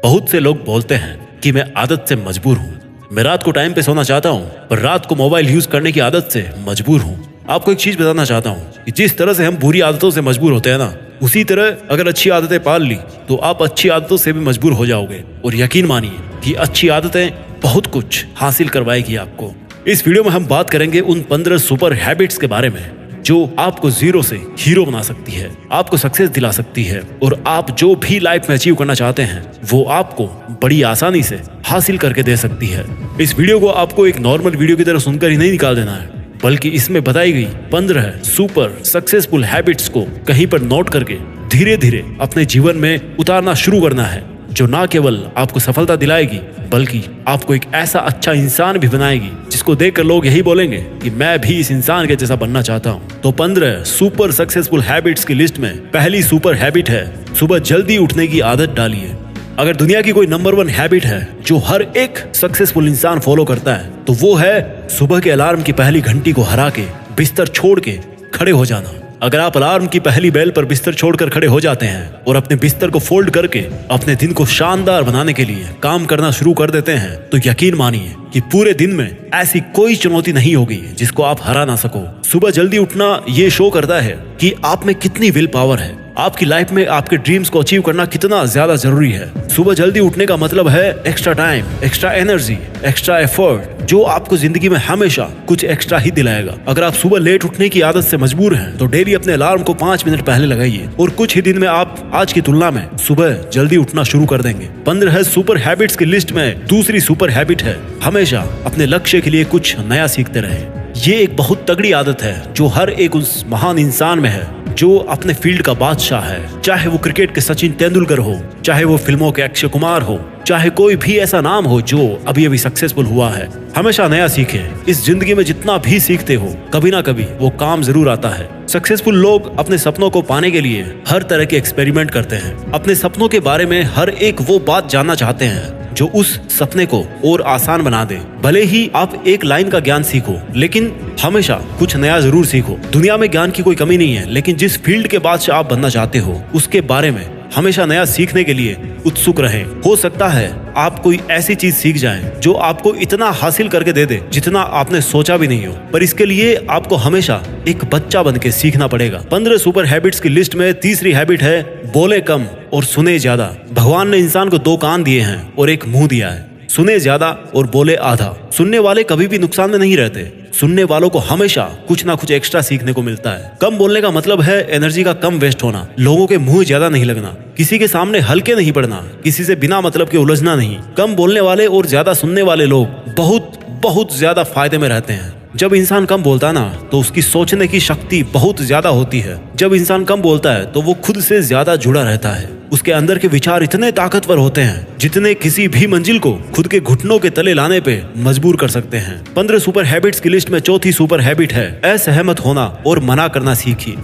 बहुत से लोग बोलते हैं कि मैं आदत से मजबूर हूँ, मैं रात को टाइम पे सोना चाहता हूँ पर रात को मोबाइल यूज करने की आदत से मजबूर हूँ। आपको एक चीज बताना चाहता हूँ कि जिस तरह से हम बुरी आदतों से मजबूर होते हैं ना, उसी तरह अगर अच्छी आदतें पाल ली तो आप अच्छी आदतों से भी मजबूर हो जाओगे। और यकीन मानिए कि अच्छी आदतें बहुत कुछ हासिल करवाएगी आपको। इस वीडियो में हम बात करेंगे उन 15 सुपर हैबिट्स के बारे में जो आपको जीरो से हीरो बना सकती है, आपको सक्सेस दिला सकती है और आप जो भी लाइफ में अचीव करना चाहते हैं वो आपको बड़ी आसानी से हासिल करके दे सकती है। इस वीडियो को आपको एक नॉर्मल वीडियो की तरह सुनकर ही नहीं निकाल देना है, बल्कि इसमें बताई गई 15 सुपर सक्सेसफुल हैबिट्स को कहीं पर नोट करके धीरे धीरे अपने जीवन में उतारना शुरू करना है, जो ना केवल आपको सफलता दिलाएगी बल्कि आपको एक ऐसा अच्छा इंसान भी बनाएगी जिसको देखकर लोग यही बोलेंगे कि मैं भी इस इंसान के जैसा बनना चाहता हूँ। तो 15 सुपर सक्सेसफुल हैबिट्स की लिस्ट में पहली सुपर हैबिट है सुबह जल्दी उठने की आदत डालिए। अगर दुनिया की कोई नंबर 1 हैबिट है जो हर एक सक्सेसफुल इंसान फॉलो करता है तो वो है सुबह के अलार्म की पहली घंटी को हरा के बिस्तर छोड़ के खड़े हो जाना। अगर आप अलार्म की पहली बेल पर बिस्तर छोड़कर खड़े हो जाते हैं और अपने बिस्तर को फोल्ड करके अपने दिन को शानदार बनाने के लिए काम करना शुरू कर देते हैं तो यकीन मानिए कि पूरे दिन में ऐसी कोई चुनौती नहीं होगी जिसको आप हरा ना सको। सुबह जल्दी उठना ये शो करता है कि आप में कितनी विल पावर है, आपकी लाइफ में आपके ड्रीम्स को अचीव करना कितना ज्यादा जरूरी है। सुबह जल्दी उठने का मतलब है extra time, extra energy, extra effort, जो आपको जिंदगी में हमेशा कुछ एक्स्ट्रा ही दिलाएगा। अगर आप सुबह लेट उठने की आदत से मजबूर हैं तो डेली अपने अलार्म को 5 मिनट पहले लगाइए और कुछ ही दिन में आप आज की तुलना में सुबह जल्दी उठना शुरू कर देंगे। 15 सुपर हैबिट्स की लिस्ट में दूसरी सुपर हैबिट है हमेशा अपने लक्ष्य के लिए कुछ नया सीखते रहे। ये एक बहुत तगड़ी आदत है जो हर एक उस महान इंसान में है जो अपने फील्ड का बादशाह है। चाहे वो क्रिकेट के सचिन तेंदुलकर हो, चाहे वो फिल्मों के अक्षय कुमार हो, चाहे कोई भी ऐसा नाम हो जो अभी अभी सक्सेसफुल हुआ है, हमेशा नया सीखे। इस जिंदगी में जितना भी सीखते हो कभी ना कभी वो काम जरूर आता है। सक्सेसफुल लोग अपने सपनों को पाने के लिए हर तरह के एक्सपेरिमेंट करते हैं। अपने सपनों के बारे में हर एक वो बात जानना चाहते हैं जो उस सपने को और आसान बना दे। भले ही आप एक लाइन का ज्ञान सीखो लेकिन हमेशा कुछ नया जरूर सीखो। दुनिया में ज्ञान की कोई कमी नहीं है, लेकिन जिस फील्ड के बादशाह आप बनना चाहते हो उसके बारे में हमेशा नया सीखने के लिए उत्सुक रहें। हो सकता है आप कोई ऐसी चीज सीख जाएं जो आपको इतना हासिल करके दे दे जितना आपने सोचा भी नहीं हो, पर इसके लिए आपको हमेशा एक बच्चा बन के सीखना पड़ेगा। 15 सुपर हैबिट्स की लिस्ट में तीसरी हैबिट है बोले कम और सुने ज्यादा। भगवान ने इंसान को 2 कान दिए हैं और एक मुंह दिया है, सुने ज्यादा और बोले आधा। सुनने वाले कभी भी नुकसान में नहीं रहते, सुनने वालों को हमेशा कुछ ना कुछ एक्स्ट्रा सीखने को मिलता है। कम बोलने का मतलब है एनर्जी का कम वेस्ट होना, लोगों के मुंह ज्यादा नहीं लगना, किसी के सामने हल्के नहीं पड़ना, किसी से बिना मतलब के उलझना नहीं। कम बोलने वाले और ज्यादा सुनने वाले लोग बहुत बहुत ज्यादा फायदे में रहते हैं। जब इंसान कम बोलता है ना तो उसकी सोचने की शक्ति बहुत ज्यादा होती है। जब इंसान कम बोलता है तो वो खुद से ज्यादा जुड़ा रहता है। उसके अंदर के विचार इतने ताकतवर होते हैं जितने किसी भी मंजिल को खुद के घुटनों के तले लाने पे मजबूर कर सकते हैं। 15 सुपर हैबिट्स की लिस्ट में चौथी सुपर हैबिट है असहमत होना और मना करना सीखिए।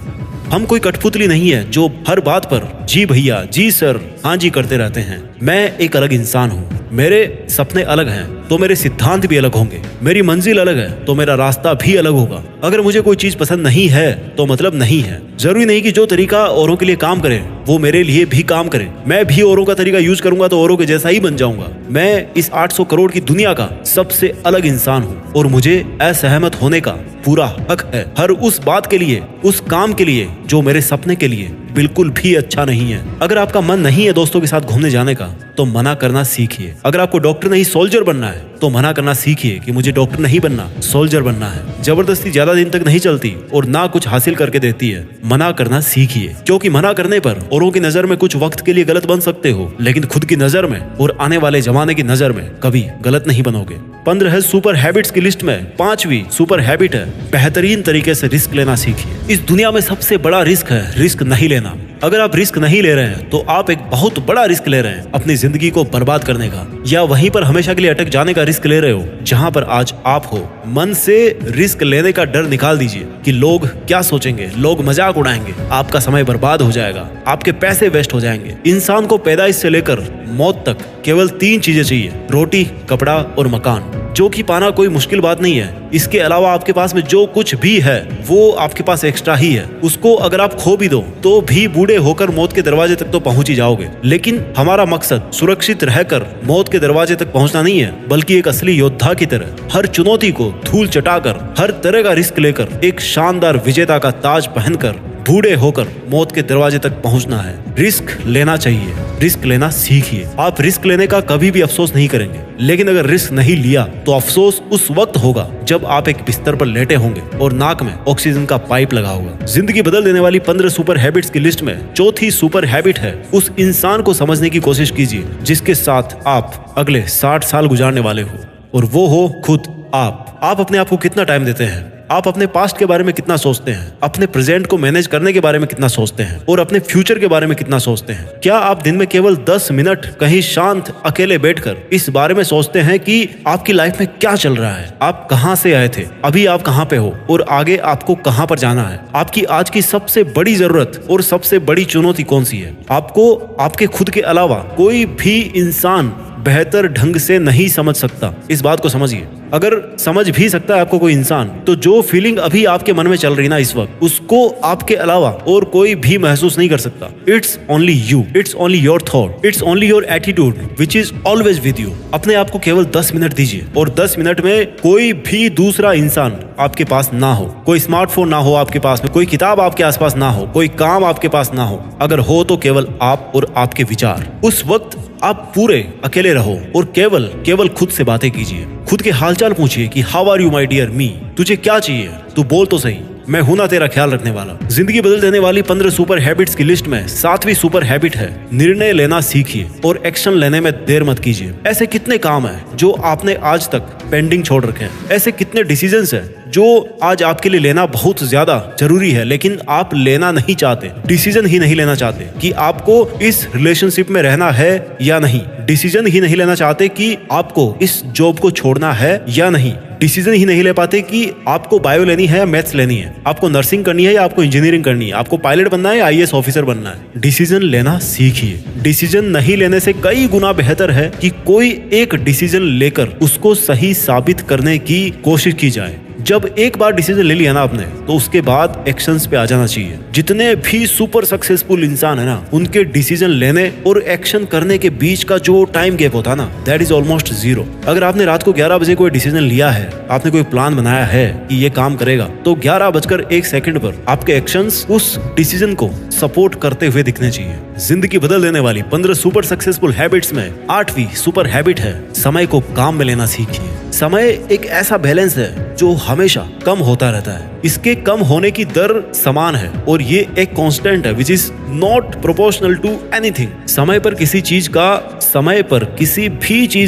हम कोई कठपुतली नहीं है जो हर बात पर जी भैया, जी सर, हाँ जी करते रहते हैं। मैं एक अलग इंसान हूँ, मेरे सपने अलग हैं तो मेरे सिद्धांत भी अलग होंगे, मेरी मंजिल अलग है तो मेरा रास्ता भी अलग होगा। अगर मुझे कोई चीज पसंद नहीं है तो मतलब नहीं है। जरूरी नहीं कि जो तरीका औरों के लिए काम करे वो मेरे लिए भी काम करे। मैं भी औरों का तरीका यूज करूंगा तो औरों के जैसा ही बन जाऊंगा। मैं इस 800 करोड़ की दुनिया का सबसे अलग इंसान हूँ और मुझे असहमत होने का पूरा हक है हर उस बात के लिए, उस काम के लिए जो मेरे सपने के लिए बिल्कुल भी अच्छा नहीं है। अगर आपका मन नहीं है दोस्तों के साथ घूमने जाने का तो मना करना सीखिए। अगर आपको डॉक्टर नहीं सोल्जर बनना है तो मना करना सीखिए कि मुझे डॉक्टर नहीं बनना, सोल्जर बनना है। जबरदस्ती ज्यादा दिन तक नहीं चलती और ना कुछ हासिल करके देती है। मना करना सीखिए, क्योंकि मना करने पर औरों की नजर में कुछ वक्त के लिए गलत बन सकते हो लेकिन खुद की नजर में और आने वाले जमाने की नजर में कभी गलत नहीं बनोगे। 15 सुपर हैबिट्स की लिस्ट में 5वीं सुपर हैबिट है बेहतरीन तरीके से रिस्क लेना सीखिए। इस दुनिया में सबसे बड़ा रिस्क है रिस्क नहीं लेना। अगर आप रिस्क नहीं ले रहे हैं तो आप एक बहुत बड़ा रिस्क ले रहे हैं अपनी जिंदगी को बर्बाद करने का, या वहीं पर हमेशा के लिए अटक जाने का रिस्क ले रहे हो जहां पर आज आप हो। मन से रिस्क लेने का डर निकाल दीजिए कि लोग क्या सोचेंगे, लोग मजाक उड़ाएंगे, आपका समय बर्बाद हो जाएगा, आपके पैसे वेस्ट हो जाएंगे। इंसान को पैदाइश से लेकर मौत तक केवल 3 चीजें चाहिए, रोटी, कपड़ा और मकान, जो कि पाना कोई मुश्किल बात नहीं है। इसके अलावा आपके पास में जो कुछ भी है वो आपके पास एक्स्ट्रा ही है। उसको अगर आप खो भी दो तो भी बूढ़े होकर मौत के दरवाजे तक तो पहुंच ही जाओगे। लेकिन हमारा मकसद सुरक्षित रहकर मौत के दरवाजे तक पहुंचना नहीं है, बल्कि एक असली योद्धा की तरह हर चुनौती को धूल चटाकर, हर तरह का रिस्क लेकर, एक शानदार विजेता का ताज पहनकर बूढ़े होकर मौत के दरवाजे तक पहुंचना है। रिस्क लेना चाहिए, रिस्क लेना सीखिए। आप रिस्क लेने का कभी भी अफसोस नहीं करेंगे, लेकिन अगर रिस्क नहीं लिया तो अफसोस उस वक्त होगा जब आप एक बिस्तर पर लेटे होंगे और नाक में ऑक्सीजन का पाइप लगा होगा। जिंदगी बदल देने वाली 15 सुपर हैबिट्स की लिस्ट में चौथी सुपर हैबिट है, उस इंसान को समझने की कोशिश कीजिए जिसके साथ आप अगले 60 साल गुजारने वाले हो, और वो हो खुद आप। आप अपने आप को कितना टाइम देते हैं? आप अपने पास्ट के बारे में कितना सोचते हैं? अपने प्रेजेंट को मैनेज करने के बारे में कितना सोचते हैं? और अपने फ्यूचर के बारे में कितना सोचते हैं? क्या आप दिन में केवल 10 मिनट कहीं शांत अकेले बैठकर इस बारे में सोचते हैं कि आपकी लाइफ में क्या चल रहा है? आप कहां से आए थे, अभी आप कहां पे हो और आगे आपको कहां पर जाना है? आपकी आज की सबसे बड़ी जरूरत और सबसे बड़ी चुनौती कौन सी है? आपको आपके खुद के अलावा कोई भी इंसान बेहतर ढंग से नहीं समझ सकता। इस बात को समझिए। अगर समझ भी सकता है आपको कोई इंसान, तो जो फीलिंग अभी आपके मन में चल रही ना इस वक्त, उसको आपके अलावा और कोई भी महसूस नहीं कर सकता। It's only you, it's only your thought, it's only your attitude which is always with you. अपने आप को केवल 10 मिनट दीजिए, और 10 मिनट में कोई भी दूसरा इंसान आपके पास ना हो, कोई स्मार्टफोन ना हो आपके पास में, कोई किताब आपके आसपास ना हो, कोई काम आपके पास ना हो। अगर हो तो केवल आप और आपके विचार। उस वक्त आप पूरे अकेले रहो और केवल खुद से बातें कीजिए। खुद के हालचाल पूछिए कि how are you my dear मी, तुझे क्या चाहिए, तू बोल तो सही, मैं हूं ना तेरा ख्याल रखने वाला। जिंदगी बदल देने वाली 15 सुपर हैबिट्स की लिस्ट में 7वीं सुपर हैबिट है, निर्णय लेना सीखिए और एक्शन लेने में देर मत कीजिए। ऐसे कितने काम है जो आपने आज तक पेंडिंग छोड़ रखे हैं? ऐसे कितने डिसीजंस है जो आज आपके लिए लेना बहुत ज्यादा जरूरी है, लेकिन आप लेना नहीं चाहते, डिसीजन ही नहीं लेना चाहते कि आपको इस रिलेशनशिप में रहना है या नहीं, डिसीजन ही नहीं लेना चाहते कि आपको इस जॉब को छोड़ना है या नहीं, डिसीजन ही नहीं ले पाते कि आपको बायो लेनी है या मैथ्स लेनी है, आपको नर्सिंग करनी है या आपको इंजीनियरिंग करनी है, आपको पायलट बनना है या आईएएस ऑफिसर बनना है। डिसीजन लेना सीखिए। डिसीजन नहीं लेने से कई गुना बेहतर है कि कोई एक डिसीजन लेकर उसको सही साबित करने की कोशिश की जाए। जब एक बार डिसीजन ले लिया ना आपने, तो उसके बाद एक्शंस पे आ जाना चाहिए। जितने भी सुपर सक्सेसफुल इंसान है ना, उनके डिसीजन लेने और एक्शन करने के बीच का जो टाइम गैप होता है ना, दैट इज ऑलमोस्ट 0। अगर आपने रात को 11 बजे कोई डिसीजन लिया है, आपने कोई प्लान बनाया है कि ये काम करेगा, तो 11:01 पर आपके एक्शंस उस डिसीजन को सपोर्ट करते हुए दिखने चाहिए। जिंदगी बदल देने वाली 15 सुपर सक्सेसफुल हैबिट्स में 8वीं सुपर हैबिट है, समय को काम में लेना सीखिए। समय एक ऐसा बैलेंस है जो हमेशा कम होता रहता है। इसके कम होने की दर समान है और ये एक कांस्टेंट है which is not proportional to anything. समय पर किसी चीज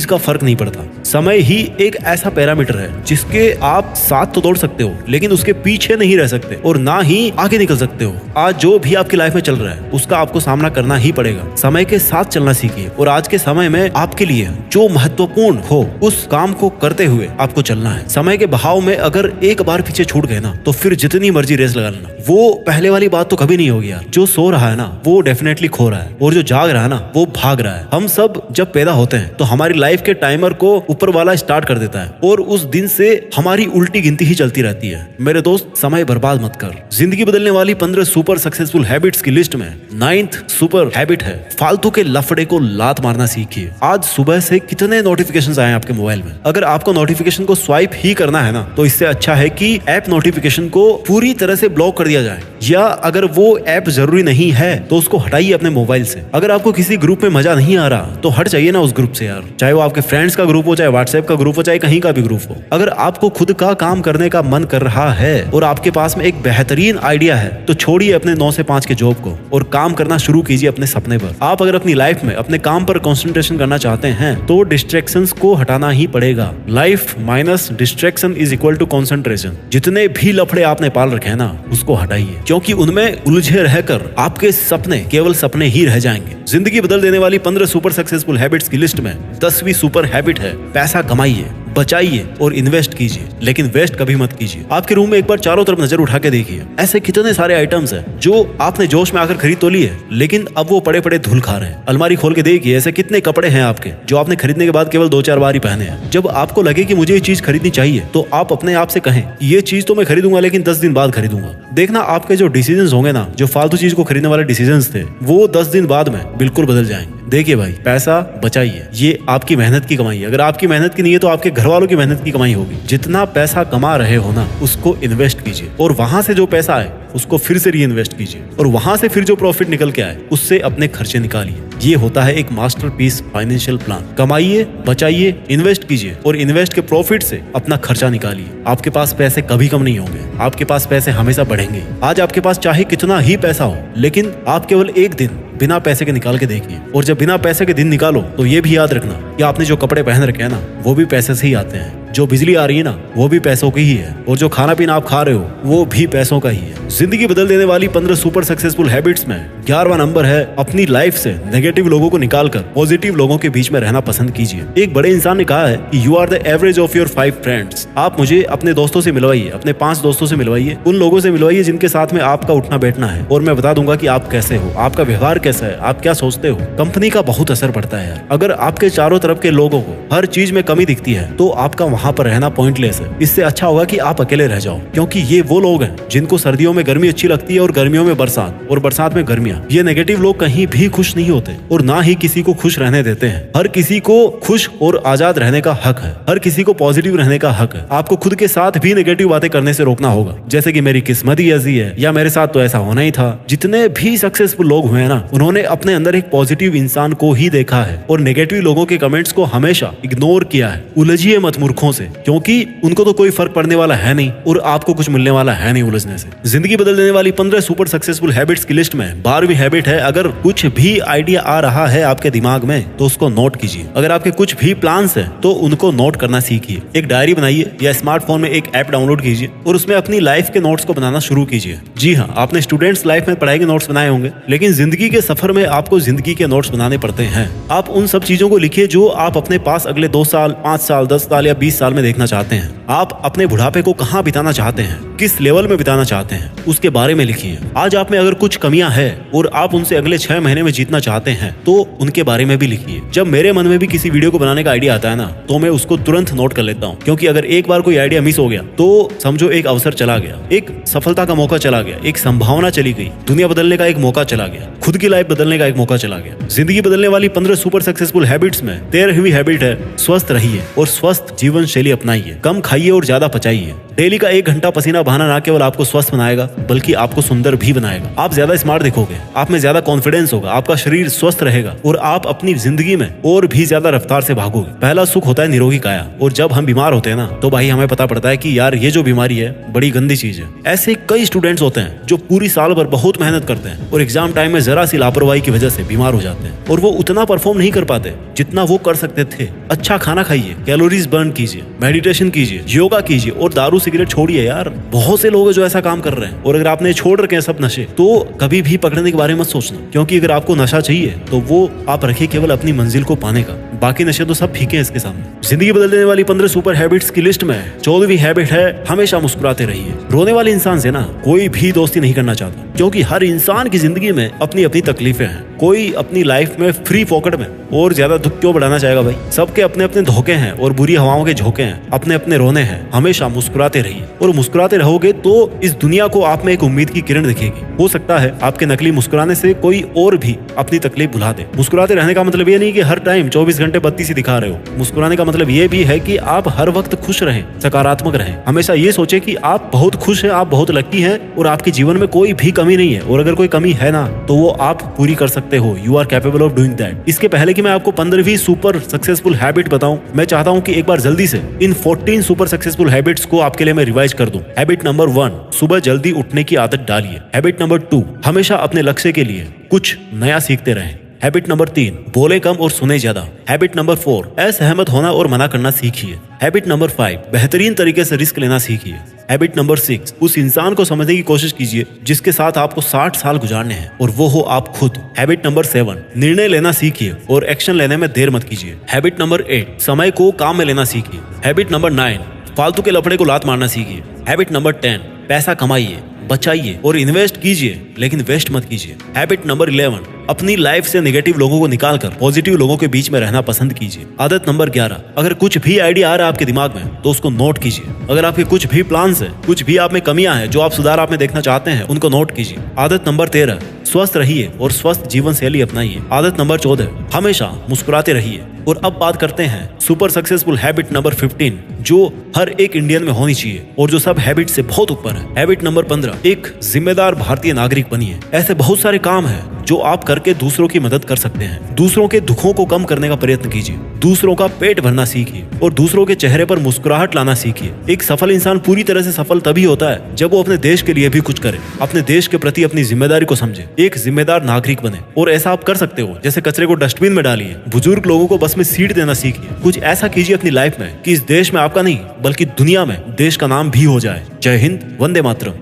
का फर्क नहीं पड़ता। समय ही एक ऐसा पैरामीटर है जिसके आप साथ तो दौड़ सकते हो, लेकिन उसके पीछे नहीं रह सकते और ना ही आगे निकल सकते हो। आज जो भी आपकी लाइफ में चल रहा है उसका आपको सामना करना ही पड़ेगा। समय के साथ चलना सीखिए और आज के समय में आपके लिए जो महत्वपूर्ण हो उस काम को करते हुए आपको चलना है। समय के बहाव में अगर एक बार पीछे छूट गए ना, तो फिर जितनी मर्जी रेस लगा लेना, वो पहले वाली बात तो कभी नहीं होगी यार। जो सो रहा है ना वो डेफिनेटली खो रहा है, और जो जाग रहा है ना वो भाग रहा है। हम सब जब पैदा होते हैं तो हमारी लाइफ के टाइमर को ऊपर वाला स्टार्ट कर देता है और उस दिन से हमारी उल्टी गिनती ही चलती रहती है। मेरे दोस्त, समय बर्बाद मत कर। जिंदगी बदलने वाली 15 सुपर सक्सेसफुल हैबिट्स की लिस्ट में 9th सुपर हैबिट है, फालतू के लफड़े को लात मारना सीखिए। आज सुबह से कितने नोटिफिकेशंस आए आपके मोबाइल में। अगर आपको नोटिफिकेशन को स्वाइप ही करना है ना, तो इससे अच्छा है कि ऐप नोटिफिकेशन को पूरी तरह से ब्लॉक कर दिया जाए, या अगर वो ऐप जरूरी नहीं है तो उसको हटाइए अपने मोबाइल से। अगर आपको किसी ग्रुप में मजा नहीं आ रहा तो हट जाइए ना उस ग्रुप से यार, चाहे वो आपके फ्रेंड्स का ग्रुप हो, चाहे व्हाट्सएप का ग्रुप हो, चाहे कहीं का भी ग्रुप हो। अगर आपको खुद का काम करने का मन कर रहा है और आपके पास में एक बेहतरीन आइडिया है, तो छोड़िए अपने 9 से 5 के जॉब को और काम करना शुरू कीजिए अपने सपने पर। आप अगर अपनी लाइफ में अपने काम पर कंसंट्रेशन करना चाहते हैं तो डिस्ट्रैक्शंस को हटाना ही पड़ेगा। Life minus distraction is equal to concentration. जितने भी लफड़े आपने पाल रखे हैं ना, उसको हटाइए, क्योंकि उनमें उलझे रहकर आपके सपने केवल सपने ही रह जाएंगे। जिंदगी बदल देने वाली 15 सुपर सक्सेसफुल हैबिट्स की लिस्ट में 10वीं सुपर हैबिट है, पैसा कमाइए, बचाइए और इन्वेस्ट कीजिए, लेकिन वेस्ट कभी मत कीजिए। आपके रूम में एक बार चारों तरफ नजर उठा के देखिए, ऐसे कितने सारे आइटम्स हैं जो आपने जोश में आकर खरीद तो लिए, लेकिन अब वो पड़े पड़े धूल खा रहे हैं। अलमारी खोल के देखिए, ऐसे कितने कपड़े हैं आपके जो आपने खरीदने के बाद केवल 2-4 बार ही पहने हैं। जब आपको लगे कि मुझे ये चीज खरीदनी चाहिए, तो आप अपने आप से कहें ये चीज तो मैं खरीदूंगा, लेकिन 10 दिन बाद खरीदूंगा। देखना आपके जो डिसीजंस होंगे ना, जो फालतू चीज को खरीदने वाले डिसीजंस थे, वो 10 दिन बाद में बिल्कुल बदल जाएंगे। देखिए भाई, पैसा बचाइए, ये आपकी मेहनत की कमाई है। अगर आपकी मेहनत की नहीं है तो आपके घर वालों की मेहनत की कमाई होगी। जितना पैसा कमा रहे हो ना, उसको इन्वेस्ट कीजिए, और वहां से जो पैसा आए उसको फिर से री इन्वेस्ट कीजिए, और वहां से फिर जो प्रॉफिट निकल के आए उससे अपने खर्चे निकालिए। ये होता है एक मास्टरपीस फाइनेंशियल प्लान। कमाइए, बचाइए, इन्वेस्ट कीजिए, और इन्वेस्ट के प्रॉफिट से अपना खर्चा निकालिए। आपके पास पैसे कभी कम नहीं होंगे, आपके पास पैसे हमेशा बढ़ेंगे। आज आपके पास चाहे कितना ही पैसा हो, लेकिन आप केवल एक दिन बिना पैसे के निकाल के देखिए, और जब बिना पैसे के दिन निकालो तो ये भी याद रखना कि आपने जो कपड़े पहन रखे हैं ना, वो भी पैसे से ही आते हैं। जो बिजली आ रही है ना, वो भी पैसों की ही है, और जो खाना पीना आप खा रहे हो वो भी पैसों का ही है। जिंदगी बदल देने वाली 15 सुपर सक्सेसफुल हैबिट्स में 11वां नंबर है, अपनी लाइफ से नेगेटिव लोगों को निकालकर पॉजिटिव लोगों के बीच में रहना पसंद कीजिए। एक बड़े इंसान ने कहा है कि you are the average of your 5 friends. आप मुझे अपने दोस्तों से मिलवाइए, अपने 5 दोस्तों से मिलवाइए, उन लोगों से मिलवाइए जिनके साथ में आपका उठना बैठना है, और मैं बता दूंगा कि आप कैसे हो, आपका व्यवहार कैसा है, आप क्या सोचते हो। कंपनी का बहुत असर पड़ता है यार। अगर आपके चारों तरफ के लोगों को हर चीज में कमी दिखती है, तो आपका वहां पर रहना पॉइंटलेस है। इससे अच्छा होगा कि आप अकेले रह जाओ, क्योंकि ये वो लोग हैं जिनको सर्दियों में गर्मी अच्छी लगती है और गर्मियों में बरसात, और बरसात में गर्मियां। ये नेगेटिव लोग कहीं भी खुश नहीं होते, और ना ही किसी को खुश रहने देते हैं। हर किसी को खुश और आजाद रहने का हक है, हर किसी को पॉजिटिव रहने का हक है। आपको खुद के साथ भी नेगेटिव बातें करने से रोकना होगा, जैसे कि मेरी किस्मत ही ऐसी है, या मेरे साथ तो ऐसा होना ही था। जितने भी सक्सेसफुल लोग हुए ना, उन्होंने अपने अंदर एक पॉजिटिव इंसान को ही देखा है, और नेगेटिव लोगों के कमेंट्स को हमेशा इग्नोर किया है। उलझिए मत मूर्खों से, क्योंकि उनको तो कोई फर्क पड़ने वाला है नहीं, और आपको कुछ मिलने वाला है नहीं उलझने से। जिंदगी बदल देने वाली 15 सुपर सक्सेसफुल हैबिट्स की लिस्ट में 12वीं हैबिट है, अगर कुछ भी आइडिया आ रहा है आपके दिमाग में तो उसको नोट कीजिए। अगर आपके कुछ भी प्लान्स हैं तो उनको नोट करना सीखिए। एक डायरी बनाइए, या स्मार्टफोन में एक ऐप डाउनलोड कीजिए, और उसमें अपनी लाइफ के नोट्स को बनाना शुरू कीजिए। जी हाँ, आपने स्टूडेंट्स लाइफ में पढ़ाई के नोट्स बनाए होंगे, लेकिन जिंदगी के सफर में आपको जिंदगी के नोट्स बनाने पड़ते हैं। आप उन सब चीजों को लिखिए जो आप अपने पास अगले 2 साल, 5 साल, 10 साल या 20 साल में देखना चाहते हैं। आप अपने बुढ़ापे को कहाँ बिताना चाहते हैं, किस लेवल में बिताना चाहते हैं, उसके बारे में लिखिए। आज आप में अगर कुछ कमियां हैं और आप उनसे अगले 6 महीने में जीतना चाहते हैं, तो उनके बारे में भी लिखिए। जब मेरे मन में भी किसी वीडियो को बनाने का आइडिया आता है ना, तो मैं उसको तुरंत नोट कर लेता हूँ, क्योंकि अगर एक बार कोई आइडिया मिस हो गया तो समझो एक अवसर चला गया, एक सफलता का मौका चला गया, एक संभावना चली गई, दुनिया बदलने का एक मौका चला गया, खुद की लाइफ बदलने का एक मौका चला गया। जिंदगी बदलने वाली 15 सुपर सक्सेसफुल हैबिट्स में 13वीं हैबिट है, स्वस्थ रहिए और स्वस्थ जीवन शैली अपनाइए। कम खाइए और ज्यादा पचाइए। डेली का 1 घंटा पसीना बहाना ना केवल आपको स्वस्थ बनाएगा, बल्कि आपको सुंदर भी बनाएगा। आप ज्यादा स्मार्ट दिखोगे, आप में ज्यादा कॉन्फिडेंस होगा, आपका शरीर स्वस्थ रहेगा, और आप अपनी जिंदगी में और भी ज्यादा रफ्तार से भागोगे। पहला सुख होता है निरोगी काया, और जब हम बीमार होते हैं ना, तो भाई हमें पता पड़ता है कि यार ये जो बीमारी है बड़ी गंदी चीज है। ऐसे कई स्टूडेंट्स होते हैं जो पूरी साल भर बहुत मेहनत करते हैं, और एग्जाम टाइम में जरा सी लापरवाही की वजह से बीमार हो जाते हैं, और वो उतना परफॉर्म नहीं कर पाते जितना वो कर सकते थे। अच्छा खाना खाइए, कैलोरीज बर्न कीजिए, मेडिटेशन कीजिए, योगा कीजिए, और दारू सिगरेट छोड़िए यार। बहुत से लोग हैं जो ऐसा काम कर रहे हैं, और अगर आपने छोड़ रखे हैं सब नशे, तो कभी भी पकड़ने के बारे में मत सोचना, क्योंकि अगर आपको नशा चाहिए तो वो आप रखिए केवल अपनी मंजिल को पाने का, बाकी नशे तो सब फीके हैं इसके सामने। जिंदगी बदल देने वाली 15 सुपर हैबिट्स की लिस्ट में 14वीं हैबिट है, हमेशा मुस्कुराते रहिए। रोने वाले इंसान से ना कोई भी दोस्ती नहीं करना चाहता, क्योंकि हर इंसान की जिंदगी में अपनी अपनी तकलीफें हैं। कोई अपनी लाइफ में फ्री पॉकेट में और ज्यादा दुख क्यों बढ़ाना चाहेगा भाई। सबके अपने अपने धोखे हैं और बुरी हवाओं के झोंके हैं, अपने अपने रोने हैं। हमेशा मुस्कुराते रहिए, और मुस्कुराते रहोगे तो इस दुनिया को आप में एक उम्मीद की किरण दिखेगी। हो सकता है आपके नकली मुस्कुराने से कोई और भी अपनी तकलीफ भुला दे। मुस्कुराते रहने का मतलब ये नहीं कि हर टाइम 24 घंटे बत्ती सी दिखा रहे हो। मुस्कुराने का मतलब ये भी है कि आप हर वक्त खुश रहें, सकारात्मक रहें। हमेशा ये सोचे कि आप बहुत खुश हैं, आप बहुत लकी हैं, और आपके जीवन में कोई भी कमी नहीं है, और अगर कोई कमी है ना, तो वो आप पूरी कर सकते हो। You are capable of doing that. इसके पहले कि मैं आपको 15वीं सुपर सक्सेसफुल हैबिट बताऊं, मैं चाहता हूं कि एक बार जल्दी से इन 14 सुपर सक्सेसफुल हैबिट्स को आपके लिए मैं रिवाइज कर दूं। हैबिट नंबर 1, सुबह जल्दी उठने की आदत डालिए। हैबिट नंबर 2, हमेशा अपने लक्ष्य के लिए कुछ नया सीखते रहें। हैबिट नंबर 3, बोले कम और सुने ज्यादा। हैबिट नंबर 4, असहमत होना और मना करना सीखिए। हैबिट नंबर 5, बेहतरीन तरीके से रिस्क लेना सीखिए। हैबिट नंबर 6, उस इंसान को समझने की कोशिश कीजिए जिसके साथ आपको 60 साल गुजारने हैं और वो हो आप खुद। हैबिट नंबर 7, निर्णय लेना सीखिए और एक्शन लेने में देर मत कीजिए। हैबिट नंबर 8, समय को काम में लेना सीखिए। हैबिट नंबर 9, फालतू के लफड़े को लात मारना सीखिए। हैबिट नंबर 10, पैसा कमाइए, बचाइए और इन्वेस्ट कीजिए, लेकिन वेस्ट मत कीजिए। हैबिट नंबर 11, अपनी लाइफ से नेगेटिव लोगों को निकालकर पॉजिटिव लोगों के बीच में रहना पसंद कीजिए। आदत नंबर 11, अगर कुछ भी आइडिया आ रहा है आपके दिमाग में तो उसको नोट कीजिए। अगर आपके कुछ भी प्लान्स है, कुछ भी आप में कमियां हैं जो आप सुधार आप में देखना चाहते हैं, उनको नोट कीजिए। आदत नंबर 13, स्वस्थ रहिए और स्वस्थ जीवन शैली अपनाइए। आदत नंबर 14, हमेशा मुस्कुराते रहिए। और अब बात करते हैं सुपर सक्सेसफुल हैबिट नंबर 15, जो हर एक इंडियन में होनी चाहिए और जो सब हैबिट से बहुत ऊपर है। हैबिट नंबर 15, एक जिम्मेदार भारतीय नागरिक बनिए। ऐसे बहुत सारे काम हैं जो आप करके दूसरों की मदद कर सकते हैं। दूसरों के दुखों को कम करने का प्रयत्न कीजिए, दूसरों का पेट भरना सीखिए और दूसरों के चेहरे पर मुस्कुराहट लाना सीखिए। एक सफल इंसान पूरी तरह से सफल तभी होता है जब वो अपने देश के लिए भी कुछ करे, अपने देश के प्रति अपनी जिम्मेदारी को समझे, एक जिम्मेदार नागरिक बने। और ऐसा आप कर सकते हो, जैसे कचरे को डस्टबिन में डालिए, बुजुर्ग लोगों को बस में सीट देना सीखिए। कुछ ऐसा कीजिए अपनी लाइफ में कि इस देश में आपका नहीं बल्कि दुनिया में देश का नाम भी हो जाए। जय हिंद, वंदे मातरम।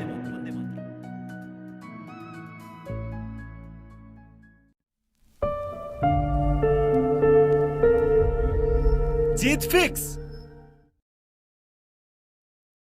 जीत फिक्स।